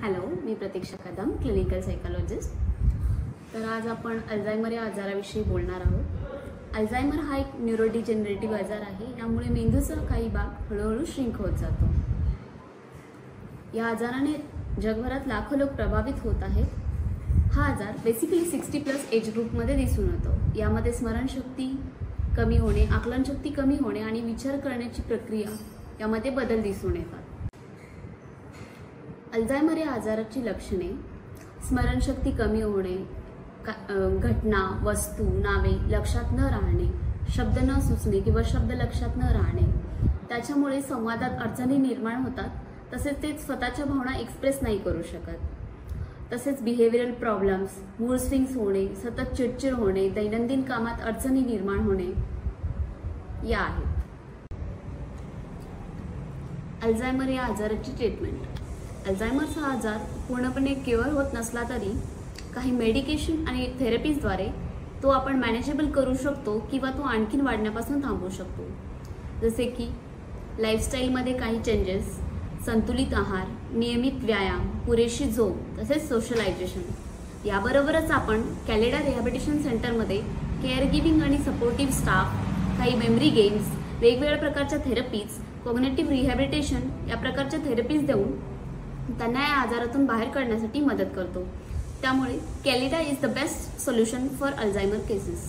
Hello, मी प्रतीक्षा Kadam, clinical psychologist. तर आज आपण अल्झायमर या आजाराविषयी बोलणार आहोत। अल्झायमर हा एक न्यूरोडिजेनरेटिव्ह आजार आहे। यामुळे मेंदूचा काही भाग हळूहळू श्रिंक होत जातो। या आजाराने जगभरात लाखो लोक प्रभावित होत आहेत। हा आजार बेसिकली 60+ एज ग्रुपमध्ये दिसून येतो। यामध्ये स्मरणशक्ती कमी होणे, आकलनशक्ती कमी होणे आणि विचार करण्याची प्रक्रिया यामध्ये बदल दिसून येतात। अल्झायमर या आजाराची लक्षणे स्मरणशक्ती कमी होणे, घटना, वस्तू, नावे लक्षात न राहणे, शब्द न सुचणे किंवा शब्द लक्षात न राहणे, त्याच्यामुळे संवादात अडचणी निर्माण होतात, तसेच ते स्वतःच्या भावना एक्सप्रेस नाही करू शकत। तसेच बिहेवियरल प्रॉब्लेम्स, मूड स्विंग्स होणे, सतत चिडचिड होणे, दैनंदिन कामात अडचणी निर्माण होणे या आहेत। अल्झायमर या आजाराची ट्रीटमेंट। अल्झायमरचा आजार पूर्णपणे क्युअर होत नसला तरी काही मेडिकेशन आणि थेरपीजद्वारे तो आपण मॅनेजेबल करू शकतो किंवा तो आणखीन वाढण्यापासून थांबवू शकतो। जसे की लाईफस्टाईलमध्ये काही चेंजेस, संतुलित आहार, नियमित व्यायाम, पुरेशी झोप, तसेच सोशलायझेशन। याबरोबरच आपण कॅलेडा रिहॅबिलिटेशन सेंटरमध्ये केअर गिव्हिंग आणि सपोर्टिव्ह स्टाफ, काही मेमरी गेम्स, वेगवेगळ्या प्रकारच्या थेरपीज, कॉग्निटिव्ह रिहॅबिलिटेशन या प्रकारच्या थेरपीज देऊन त्यांना या आजारातून बाहेर काढण्यासाठी मदत करतो। त्यामुळे Kaleda is the best solution for Alzheimer cases.